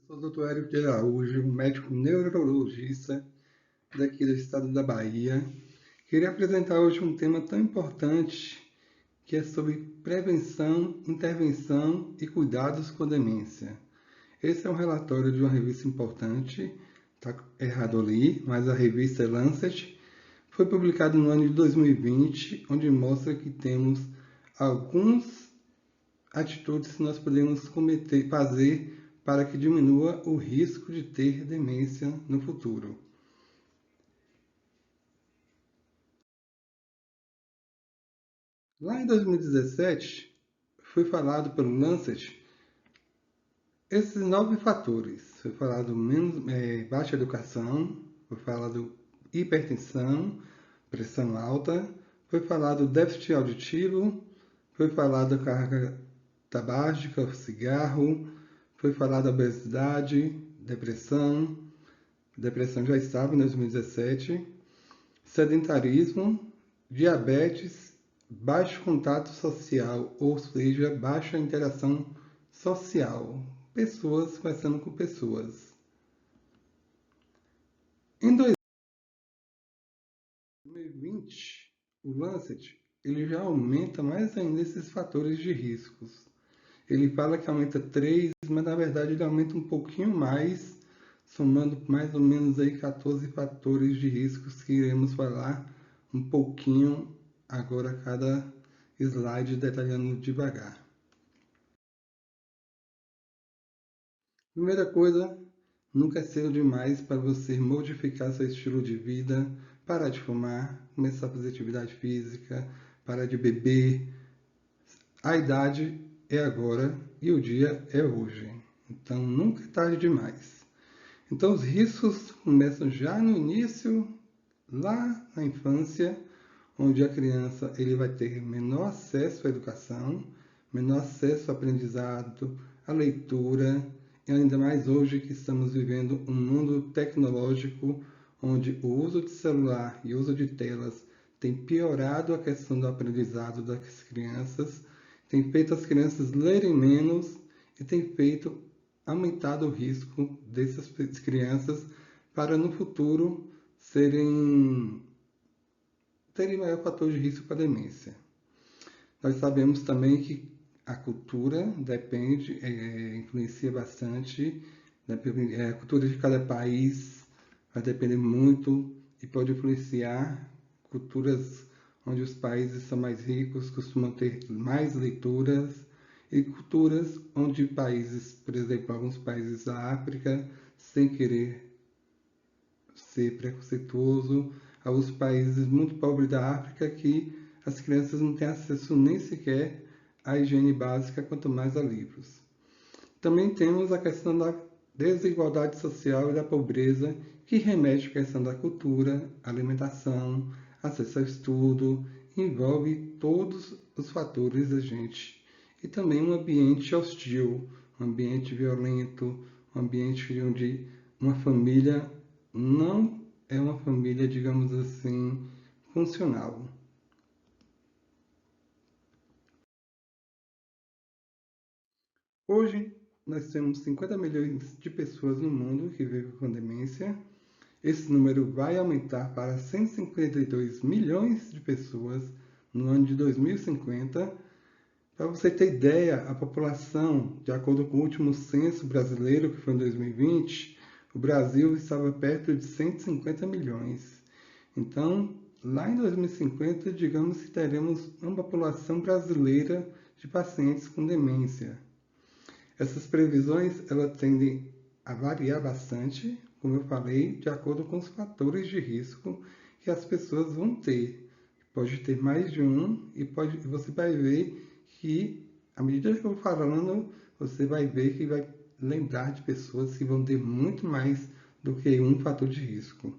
Sou o Dr. Hélio de Araújo, médico neurologista daqui do estado da Bahia. Queria apresentar hoje um tema tão importante que é sobre prevenção, intervenção e cuidados com demência. Esse é um relatório de uma revista importante, está errado ali, mas a revista é Lancet. Foi publicado no ano de 2020, onde mostra que temos algumas atitudes que nós podemos fazer para que diminua o risco de ter demência no futuro. Lá em 2017, foi falado pelo Lancet esses 9 fatores. Foi falado baixa educação, foi falado hipertensão, pressão alta, foi falado déficit auditivo, foi falado carga tabágica, cigarro, foi falado obesidade, depressão já estava em 2017, sedentarismo, diabetes, baixo contato social, ou seja, baixa interação social, pessoas conversando com pessoas. Em 2020, o Lancet ele já aumenta mais ainda esses fatores de riscos. Ele fala que aumenta 3, mas na verdade ele aumenta um pouquinho mais, somando mais ou menos aí 14 fatores de riscos que iremos falar um pouquinho agora a cada slide, detalhando devagar. Primeira coisa, nunca é cedo demais para você modificar seu estilo de vida, parar de fumar, começar a fazer atividade física, parar de beber. A idade é agora e o dia é hoje. Então nunca é tarde demais. Então os riscos começam já no início, lá na infância, onde a criança ele vai ter menor acesso à educação, menor acesso ao aprendizado, à leitura, e ainda mais hoje que estamos vivendo um mundo tecnológico onde o uso de celular e o uso de telas tem piorado a questão do aprendizado das crianças, tem feito as crianças lerem menos e tem feito aumentado o risco dessas crianças para no futuro terem maior fator de risco para demência. Nós sabemos também que a cultura influencia bastante, a cultura de cada país vai depender muito e pode influenciar. Culturas onde os países são mais ricos costumam ter mais leituras, e culturas onde países, por exemplo, alguns países da África, sem querer ser preconceituoso, alguns países muito pobres da África que as crianças não têm acesso nem sequer à higiene básica, quanto mais a livros. Também temos a questão da desigualdade social e da pobreza, que remete à questão da cultura, alimentação, acesso ao estudo, envolve todos os fatores da gente. E também um ambiente hostil, um ambiente violento, um ambiente onde uma família não é uma família, digamos assim, funcional. Hoje, nós temos 50 milhões de pessoas no mundo que vivem com demência. Esse número vai aumentar para 152 milhões de pessoas no ano de 2050. Para você ter ideia, a população, de acordo com o último censo brasileiro, que foi em 2020, o Brasil estava perto de 150 milhões. Então, lá em 2050, digamos que teremos uma população brasileira de pacientes com demência. Essas previsões elas tendem a variar bastante, como eu falei, de acordo com os fatores de risco que as pessoas vão ter. Pode ter mais de um e você vai ver que, à medida que eu vou falando, você vai ver que vai lembrar de pessoas que vão ter muito mais do que um fator de risco.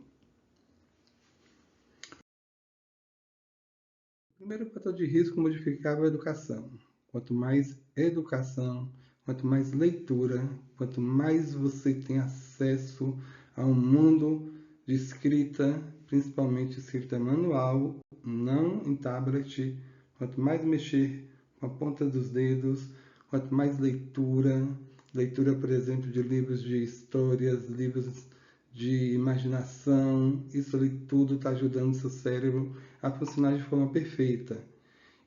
O primeiro fator de risco modificava a educação. Quanto mais educação, quanto mais leitura, quanto mais você tem acesso a um mundo de escrita, principalmente escrita manual, não em tablet, quanto mais mexer com a ponta dos dedos, quanto mais leitura, leitura, por exemplo, de livros de histórias, livros de imaginação, isso ali tudo está ajudando o seu cérebro a funcionar de forma perfeita.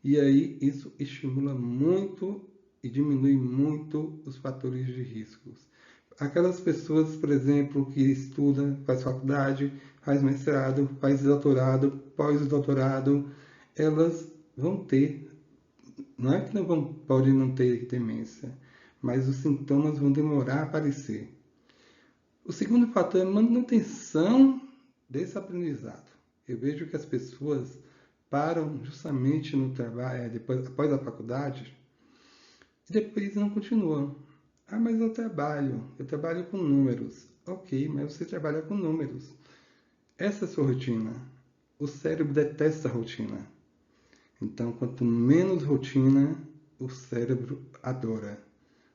E aí isso estimula muito e diminui muito os fatores de riscos. Aquelas pessoas, por exemplo, que estudam, faz faculdade, faz mestrado, faz doutorado, pós-doutorado, elas vão ter, não é que não vão, podem não ter demência, mas os sintomas vão demorar a aparecer. O segundo fator é manutenção desse aprendizado. Eu vejo que as pessoas param justamente no trabalho, depois, após a faculdade, e depois não continuam. Ah, mas eu trabalho com números. Ok, mas você trabalha com números. Essa é a sua rotina. O cérebro detesta a rotina. Então, quanto menos rotina, o cérebro adora.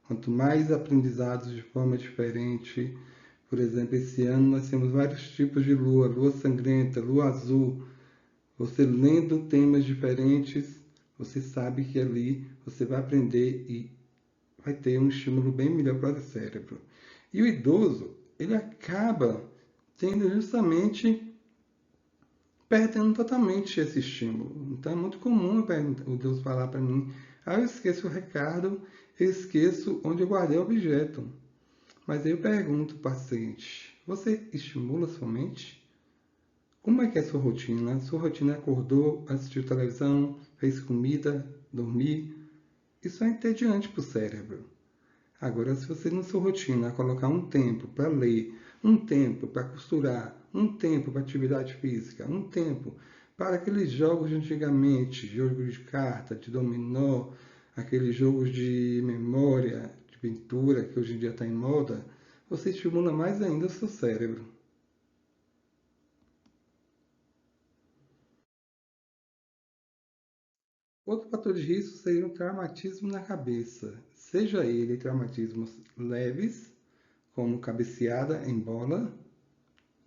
Quanto mais aprendizados de forma diferente, por exemplo, esse ano nós temos vários tipos de lua, lua sangrenta, lua azul. Você lendo temas diferentes, você sabe que ali você vai aprender e vai ter um estímulo bem melhor para o cérebro. E o idoso, ele acaba tendo justamente perdendo totalmente esse estímulo. Então é muito comum o idoso falar para mim: ah, eu esqueço o recado, eu esqueço onde eu guardei o objeto. Mas aí eu pergunto para o paciente: você estimula sua mente? Como é que é a sua rotina? Sua rotina acordou, assistiu televisão, fez comida, dormir? Isso é entediante para o cérebro. Agora, se você na sua rotina colocar um tempo para ler, um tempo para costurar, um tempo para atividade física, um tempo para aqueles jogos de antigamente, jogos de carta, de dominó, aqueles jogos de memória, de pintura, que hoje em dia está em moda, você estimula mais ainda o seu cérebro. Outro fator de risco seria o traumatismo na cabeça, seja ele traumatismos leves, como cabeceada em bola,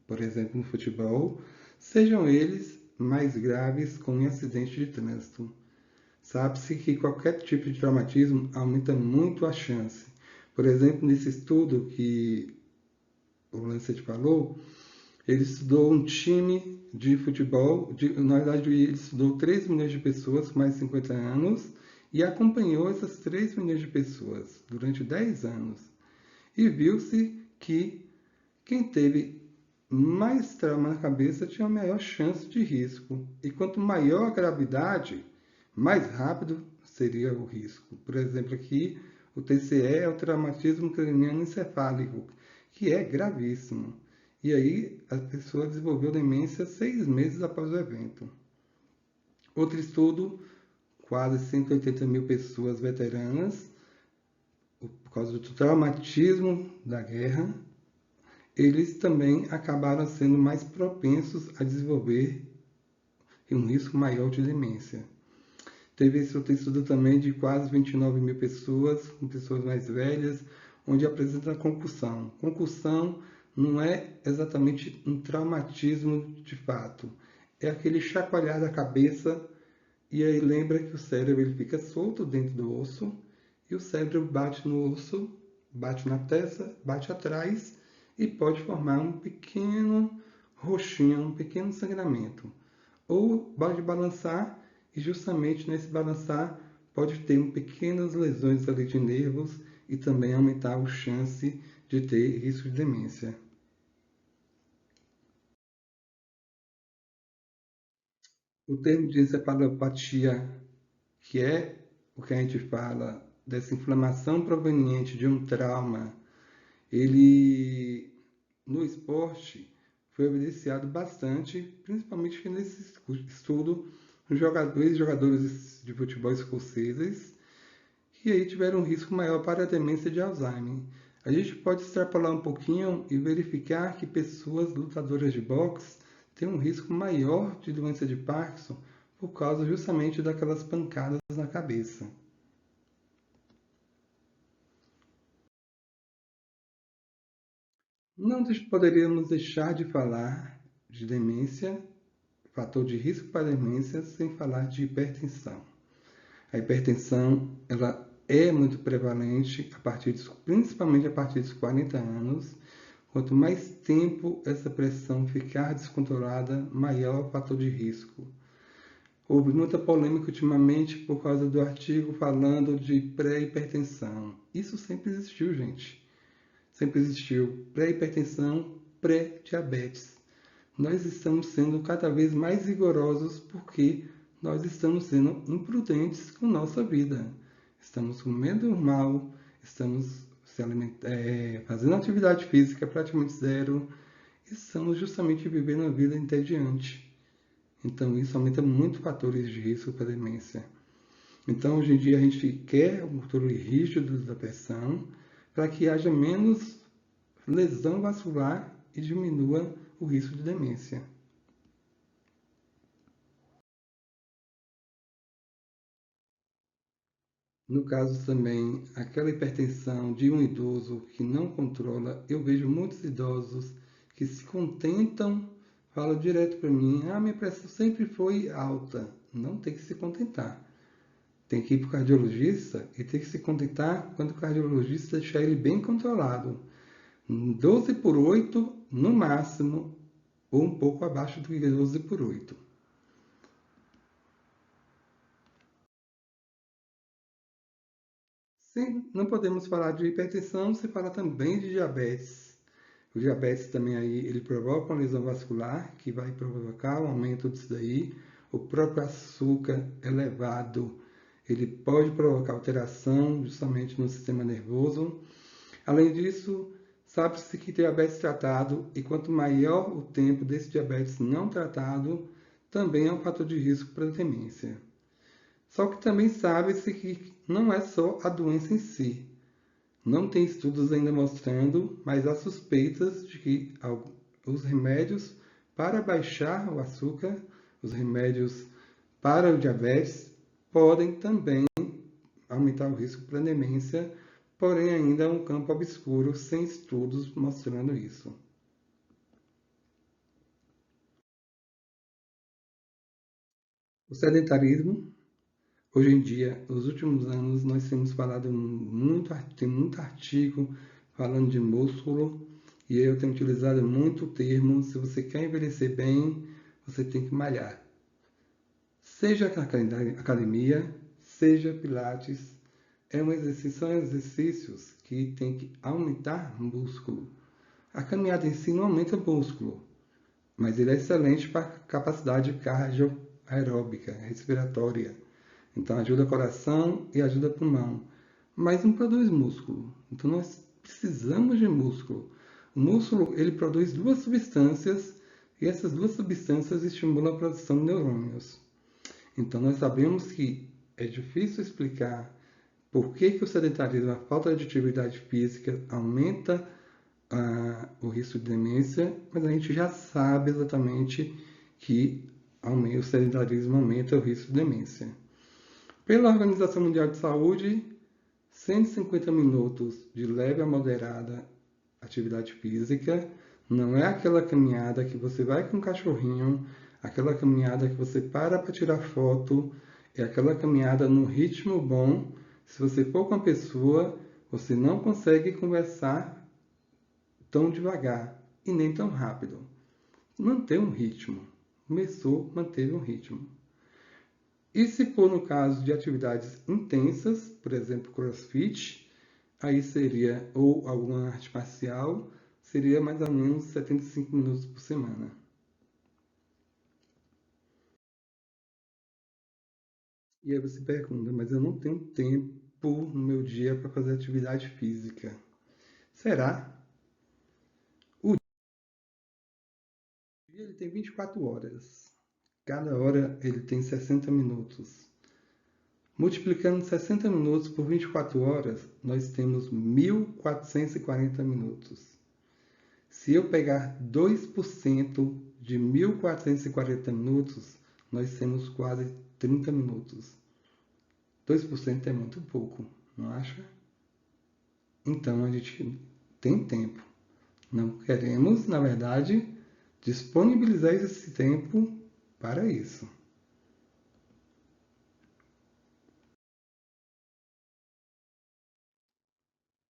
por exemplo, no futebol, sejam eles mais graves como em acidente de trânsito. Sabe-se que qualquer tipo de traumatismo aumenta muito a chance. Por exemplo, nesse estudo que o Lancet falou, ele estudou um time de futebol, na verdade ele estudou 3 milhões de pessoas com mais de 50 anos e acompanhou essas 3 milhões de pessoas durante 10 anos. E viu-se que quem teve mais trauma na cabeça tinha maior chance de risco. E quanto maior a gravidade, mais rápido seria o risco. Por exemplo, aqui o TCE é o traumatismo craniano encefálico, que é gravíssimo. E aí a pessoa desenvolveu demência 6 meses após o evento. Outro estudo, quase 180 mil pessoas veteranas, por causa do traumatismo da guerra, eles também acabaram sendo mais propensos a desenvolver um risco maior de demência. Teve esse outro estudo também de quase 29 mil pessoas, com pessoas mais velhas, onde apresenta concussão. Concussão não é exatamente um traumatismo de fato, é aquele chacoalhar da cabeça e aí lembra que o cérebro ele fica solto dentro do osso e o cérebro bate no osso, bate na testa, bate atrás e pode formar um pequeno roxinho, um pequeno sangramento. Ou pode balançar e justamente nesse balançar pode ter pequenas lesões ali de nervos e também aumentar a chance de ter risco de demência. O termo de encefalopatia, que é o que a gente fala dessa inflamação proveniente de um trauma, ele no esporte foi evidenciado bastante, principalmente nesse estudo, nos jogadores de futebol escoceses, que aí tiveram um risco maior para a demência de Alzheimer. A gente pode extrapolar um pouquinho e verificar que pessoas lutadoras de boxe têm um risco maior de doença de Parkinson por causa justamente daquelas pancadas na cabeça. Não poderíamos deixar de falar de demência, fator de risco para demência, sem falar de hipertensão. A hipertensão ela é muito prevalente, principalmente a partir dos 40 anos. Quanto mais tempo essa pressão ficar descontrolada, maior o fator de risco. Houve muita polêmica ultimamente por causa do artigo falando de pré-hipertensão. Isso sempre existiu, gente. Sempre existiu pré-hipertensão, pré-diabetes. Nós estamos sendo cada vez mais rigorosos porque nós estamos sendo imprudentes com nossa vida. Estamos comendo mal, estamos fazendo atividade física praticamente zero, e estamos justamente vivendo a vida entediante. Então, isso aumenta muito fatores de risco para demência. Então, hoje em dia, a gente quer um controle rígido da pressão para que haja menos lesão vascular e diminua o risco de demência. No caso também, aquela hipertensão de um idoso que não controla, eu vejo muitos idosos que se contentam, falam direto para mim, minha pressão sempre foi alta. Não tem que se contentar. Tem que ir para o cardiologista e tem que se contentar quando o cardiologista deixar ele bem controlado. 12/8 no máximo, ou um pouco abaixo do que 12/8. Sim, não podemos falar de hipertensão se fala também de diabetes. O diabetes também aí, ele provoca uma lesão vascular, que vai provocar um aumento disso daí. O próprio açúcar elevado, ele pode provocar alteração justamente no sistema nervoso. Além disso, sabe-se que diabetes tratado, e quanto maior o tempo desse diabetes não tratado, também é um fator de risco para a demência. Só que também sabe-se que não é só a doença em si. Não tem estudos ainda mostrando, mas há suspeitas de que os remédios para baixar o açúcar, os remédios para o diabetes, podem também aumentar o risco para demência, porém ainda é um campo obscuro, sem estudos mostrando isso. O sedentarismo, hoje em dia, nos últimos anos, nós temos falado muito, tem muito artigo falando de músculo, e eu tenho utilizado muito o termo, se você quer envelhecer bem, você tem que malhar. Seja na academia, seja pilates, são exercícios que tem que aumentar músculo. A caminhada em si não aumenta músculo, mas ele é excelente para a capacidade cardioaeróbica, respiratória. Então ajuda o coração e ajuda o pulmão, mas não produz músculo. Então nós precisamos de músculo. O músculo ele produz duas substâncias e essas duas substâncias estimulam a produção de neurônios. Então nós sabemos que é difícil explicar por que o sedentarismo, a falta de atividade física aumenta o risco de demência, mas a gente já sabe exatamente que o sedentarismo aumenta o risco de demência. Pela Organização Mundial de Saúde, 150 minutos de leve a moderada atividade física não é aquela caminhada que você vai com um cachorrinho, aquela caminhada que você para tirar foto, é aquela caminhada no ritmo bom. Se você for com uma pessoa, você não consegue conversar tão devagar e nem tão rápido. Manter um ritmo. Começou, manteve um ritmo. E se for no caso de atividades intensas, por exemplo, CrossFit, aí seria, ou alguma arte marcial, seria mais ou menos 75 minutos por semana. E aí você pergunta, mas eu não tenho tempo no meu dia para fazer atividade física. Será? O dia ele tem 24 horas. Cada hora ele tem 60 minutos. Multiplicando 60 minutos por 24 horas, nós temos 1.440 minutos. Se eu pegar 2% de 1.440 minutos, nós temos quase 30 minutos. 2% é muito pouco, não acha? Então a gente tem tempo. Não queremos, na verdade, disponibilizar esse tempo para isso.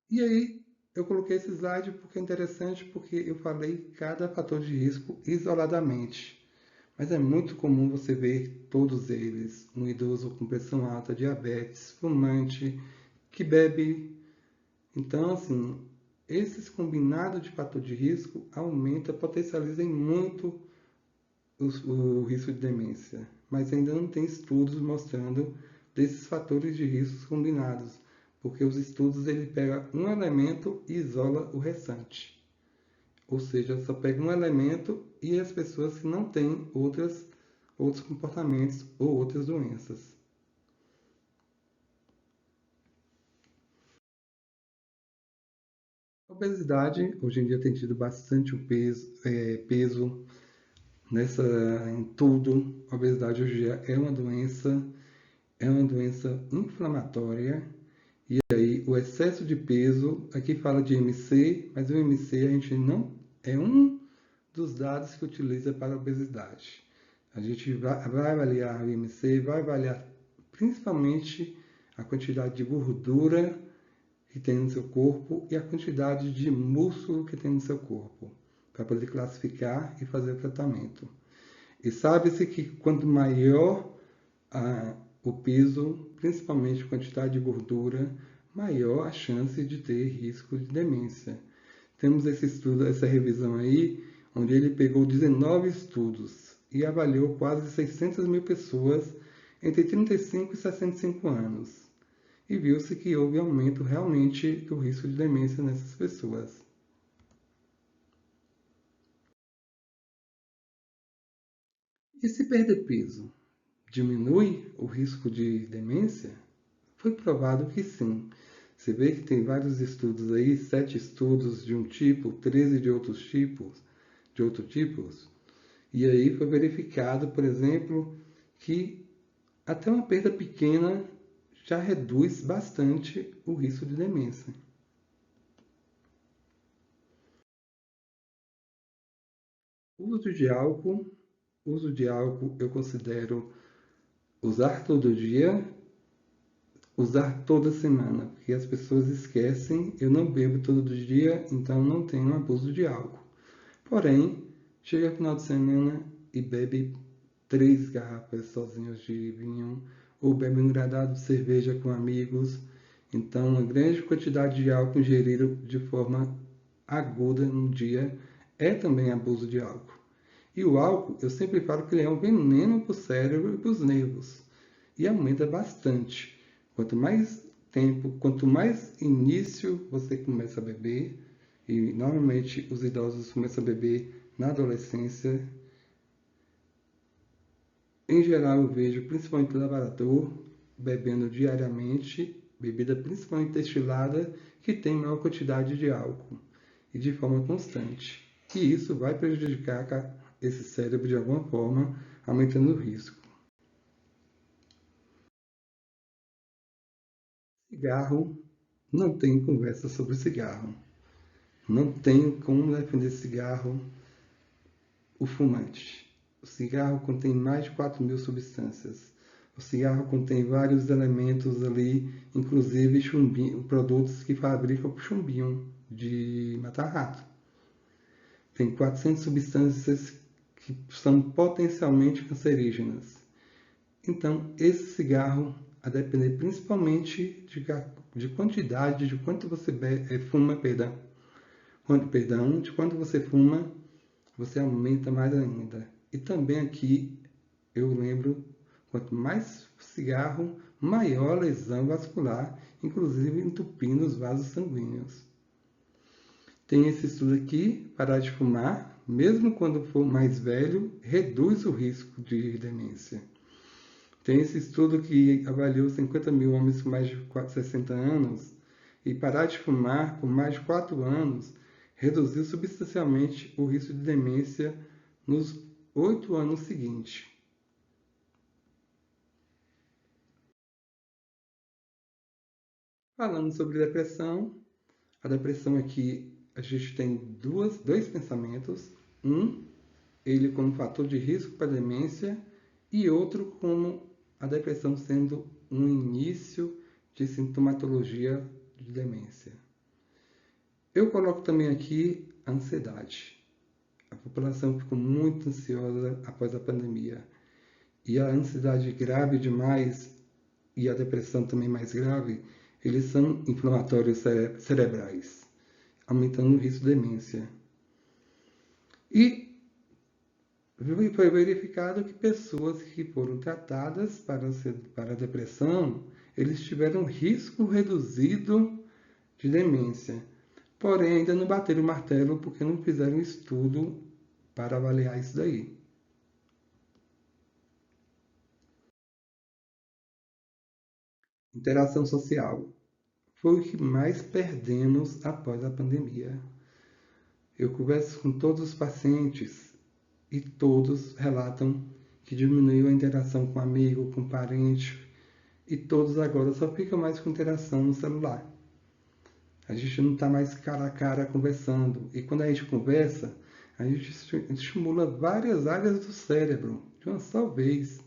E aí, eu coloquei esse slide porque é interessante, porque eu falei cada fator de risco isoladamente. Mas é muito comum você ver todos eles, um idoso com pressão alta, diabetes, fumante, que bebe. Então, assim, esses combinados de fator de risco aumenta, potencializam muito o risco de demência. Mas ainda não tem estudos mostrando desses fatores de risco combinados, porque os estudos ele pega um elemento e isola o restante. Ou seja, só pega um elemento e as pessoas que não têm outros comportamentos ou outras doenças. A obesidade, hoje em dia tem tido bastante o peso nessa, em tudo. A obesidade hoje em dia é uma doença inflamatória. E aí, o excesso de peso, aqui fala de IMC, mas o IMC a gente não é um dos dados que utiliza para a obesidade. A gente vai avaliar o IMC, vai avaliar principalmente a quantidade de gordura que tem no seu corpo e a quantidade de músculo que tem no seu corpo, para poder classificar e fazer o tratamento. E sabe-se que quanto maior o peso, principalmente a quantidade de gordura, maior a chance de ter risco de demência. Temos esse estudo, essa revisão aí, onde ele pegou 19 estudos e avaliou quase 600 mil pessoas entre 35 e 65 anos. E viu-se que houve aumento realmente do risco de demência nessas pessoas. E se perder peso, diminui o risco de demência? Foi provado que sim. Você vê que tem vários estudos aí, 7 estudos de um tipo, 13 de outros tipos. E aí foi verificado, por exemplo, que até uma perda pequena já reduz bastante o risco de demência. O uso de álcool eu considero usar todo dia, usar toda semana, porque as pessoas esquecem, eu não bebo todo dia, então não tenho abuso de álcool. Porém, chega no final de semana e bebe 3 garrafas sozinhos de vinho, ou bebe um gradado de cerveja com amigos. Então, uma grande quantidade de álcool ingerido de forma aguda no dia é também abuso de álcool. E o álcool, eu sempre falo que ele é um veneno para o cérebro e para os nervos. E aumenta bastante. Quanto mais tempo, quanto mais início você começa a beber, e normalmente os idosos começam a beber na adolescência, em geral eu vejo principalmente o lavrador bebendo diariamente, bebida principalmente destilada, que tem maior quantidade de álcool e de forma constante. E isso vai prejudicar esse cérebro de alguma forma, aumentando o risco. Cigarro, não tem conversa sobre cigarro. Não tem como defender cigarro o fumante. O cigarro contém mais de 4.000 substâncias. O cigarro contém vários elementos ali, inclusive chumbinho, produtos que fabricam chumbinho de matar rato. Tem 400 substâncias que são potencialmente cancerígenas. Então, esse cigarro, a depender principalmente de quantidade, de quanto você fuma, de quanto você fuma, você aumenta mais ainda. E também aqui eu lembro, quanto mais cigarro, maior a lesão vascular, inclusive entupindo os vasos sanguíneos. Tem esse estudo aqui, parar de fumar, mesmo quando for mais velho, reduz o risco de demência. Tem esse estudo que avaliou 50 mil homens com mais de 60 anos e parar de fumar por mais de 4 anos reduziu substancialmente o risco de demência nos 8 anos seguintes. Falando sobre depressão, a depressão aqui a gente tem dois pensamentos. Um, ele como fator de risco para a demência e outro como a depressão sendo um início de sintomatologia de demência. Eu coloco também aqui a ansiedade. A população ficou muito ansiosa após a pandemia. E a ansiedade grave demais e a depressão também mais grave, eles são inflamatórios cerebrais, aumentando o risco de demência. E foi verificado que pessoas que foram tratadas para a depressão, eles tiveram risco reduzido de demência. Porém, ainda não bateram o martelo porque não fizeram estudo para avaliar isso daí. Interação social foi o que mais perdemos após a pandemia. Eu converso com todos os pacientes e todos relatam que diminuiu a interação com amigo, com parente, e todos agora só ficam mais com interação no celular. A gente não está mais cara a cara conversando. E quando a gente conversa, a gente estimula várias áreas do cérebro de uma só vez.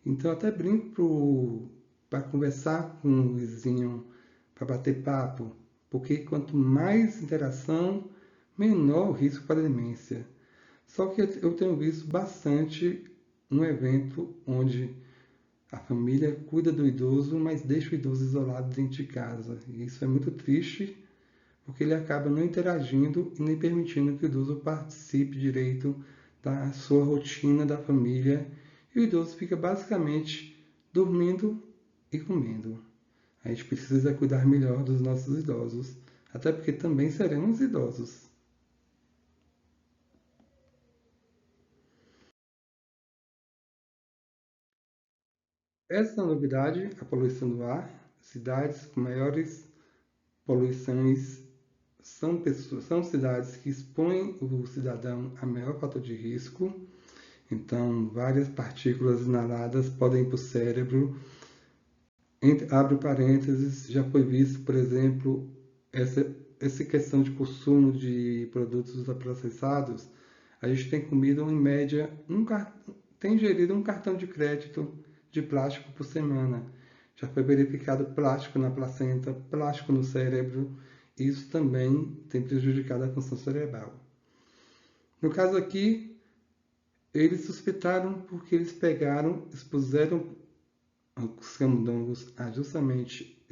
Então eu até brinco para conversar com o vizinho, para bater papo, porque quanto mais interação, menor o risco para demência. Só que eu tenho visto bastante um evento onde a família cuida do idoso, mas deixa o idoso isolado dentro de casa. E isso é muito triste, porque ele acaba não interagindo e nem permitindo que o idoso participe direito da sua rotina da família. E o idoso fica basicamente dormindo e comendo. A gente precisa cuidar melhor dos nossos idosos, até porque também seremos idosos. Essa novidade, a poluição do ar, cidades com maiores poluições são cidades que expõem o cidadão a maior fator de risco. Então, várias partículas inaladas podem ir para o cérebro. Abre parênteses, já foi visto, por exemplo, essa questão de consumo de produtos ultraprocessados. A gente tem comido, em média, tem ingerido um cartão de crédito de plástico por semana. Já foi verificado plástico na placenta, plástico no cérebro. Isso também tem prejudicado a função cerebral. No caso aqui, eles suspeitaram porque eles expuseram os camundongos a justamente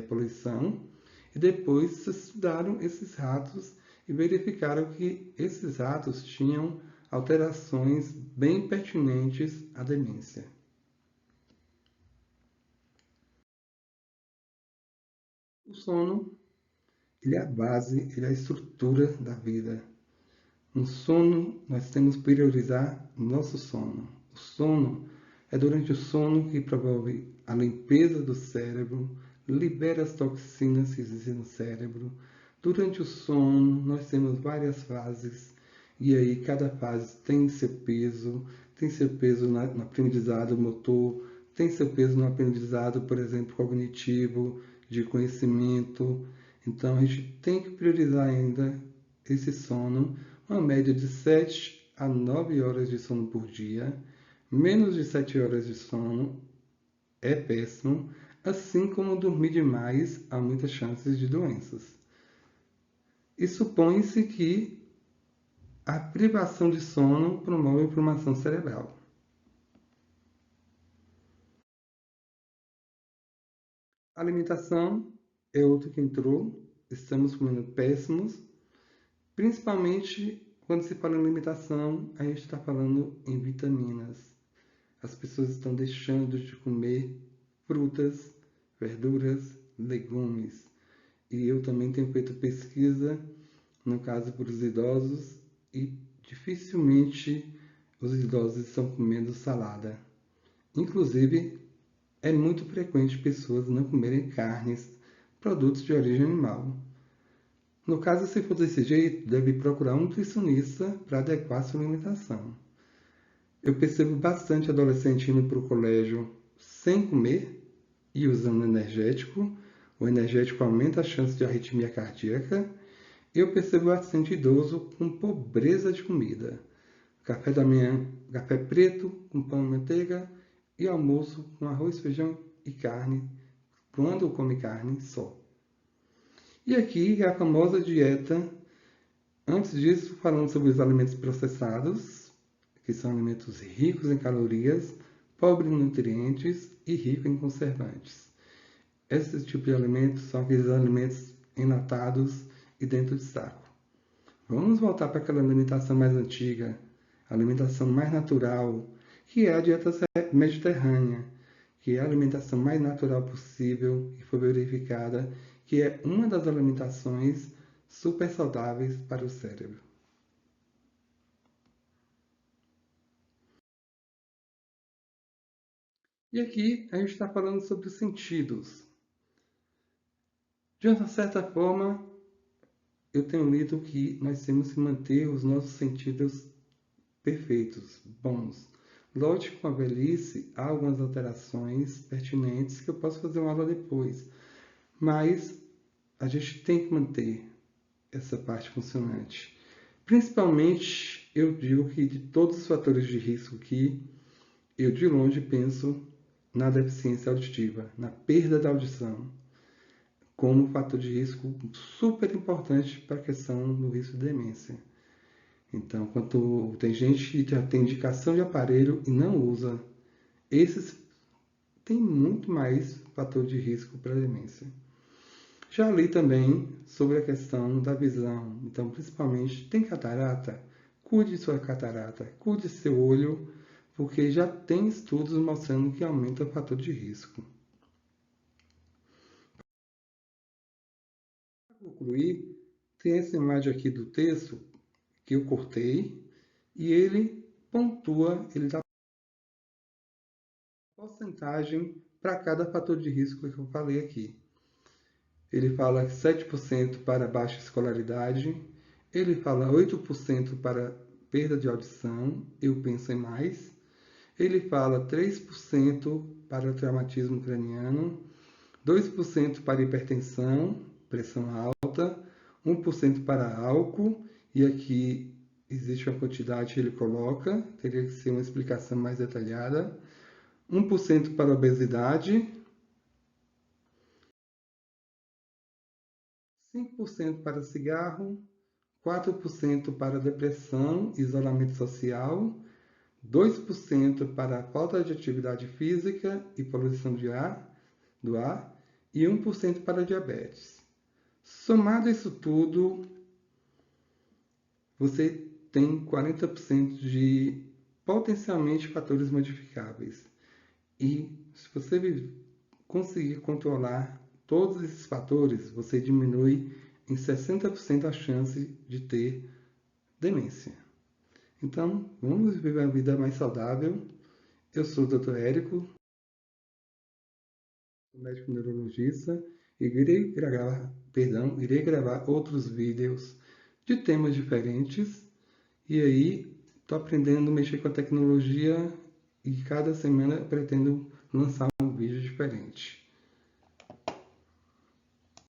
poluição e depois estudaram esses ratos e verificaram que esses ratos tinham alterações bem pertinentes à demência. O sono, ele é a base, ele é a estrutura da vida. No sono, nós temos que priorizar nosso sono. O sono é durante o sono que promove a limpeza do cérebro, libera as toxinas que existem no cérebro. Durante o sono, nós temos várias fases, e aí cada fase tem seu peso no aprendizado motor, tem seu peso no aprendizado, por exemplo, cognitivo, de conhecimento. Então a gente tem que priorizar ainda esse sono, uma média de 7 a 9 horas de sono por dia. Menos de 7 horas de sono é péssimo, assim como dormir demais há muitas chances de doenças. E supõe-se que a privação de sono promove inflamação cerebral. A alimentação é outro que entrou. Estamos comendo péssimos, principalmente quando se fala em alimentação, a gente está falando em vitaminas. As pessoas estão deixando de comer frutas, verduras, legumes. E eu também tenho feito pesquisa, no caso para os idosos, e dificilmente os idosos estão comendo salada. Inclusive, é muito frequente pessoas não comerem carnes, produtos de origem animal. No caso, se for desse jeito, deve procurar um nutricionista para adequar sua alimentação. Eu percebo bastante adolescente indo para o colégio sem comer e usando energético. O energético aumenta a chance de arritmia cardíaca. Eu percebo bastante idoso com pobreza de comida. Café da manhã, café preto com pão e manteiga e almoço com arroz, feijão e carne, quando come carne só. E aqui é a famosa dieta. Antes disso, falando sobre os alimentos processados, que são alimentos ricos em calorias, pobres em nutrientes e ricos em conservantes. Esse tipo de alimentos são aqueles alimentos enlatados e dentro de saco. Vamos voltar para aquela alimentação mais antiga, a alimentação mais natural, que é a dieta mediterrânea, que é a alimentação mais natural possível e foi verificada que é uma das alimentações super saudáveis para o cérebro. E aqui a gente está falando sobre os sentidos. De uma certa forma, eu tenho lido que nós temos que manter os nossos sentidos perfeitos, bons. Lógico, com a velhice, há algumas alterações pertinentes que eu posso fazer uma aula depois, mas a gente tem que manter essa parte funcionante. Principalmente, eu digo que de todos os fatores de risco que eu de longe penso na deficiência auditiva, na perda da audição, como fator de risco super importante para a questão do risco de demência. Então, quando tem gente que já tem indicação de aparelho e não usa, esses têm muito mais fator de risco para a demência. Já li também sobre a questão da visão. Então, principalmente, tem catarata? Cuide de sua catarata, cuide de seu olho, porque já tem estudos mostrando que aumenta o fator de risco. Para concluir, tem essa imagem aqui do texto que eu cortei e ele pontua, ele dá porcentagem para cada fator de risco que eu falei aqui. Ele fala 7% para baixa escolaridade, ele fala 8% para perda de audição, eu penso em mais. Ele fala 3% para traumatismo craniano, 2% para hipertensão, pressão alta, 1% para álcool, e aqui existe uma quantidade que ele coloca, teria que ser uma explicação mais detalhada, 1% para obesidade, 5% para cigarro, 4% para depressão, isolamento social, 2% para falta de atividade física e poluição do ar e 1% para diabetes. Somado isso tudo, você tem 40% de potencialmente fatores modificáveis. E se você conseguir controlar todos esses fatores, você diminui em 60% a chance de ter demência. Então, vamos viver uma vida mais saudável. Eu sou o Dr. Érico, médico neurologista, e irei gravar outros vídeos de temas diferentes. E aí, estou aprendendo a mexer com a tecnologia e cada semana pretendo lançar um vídeo diferente.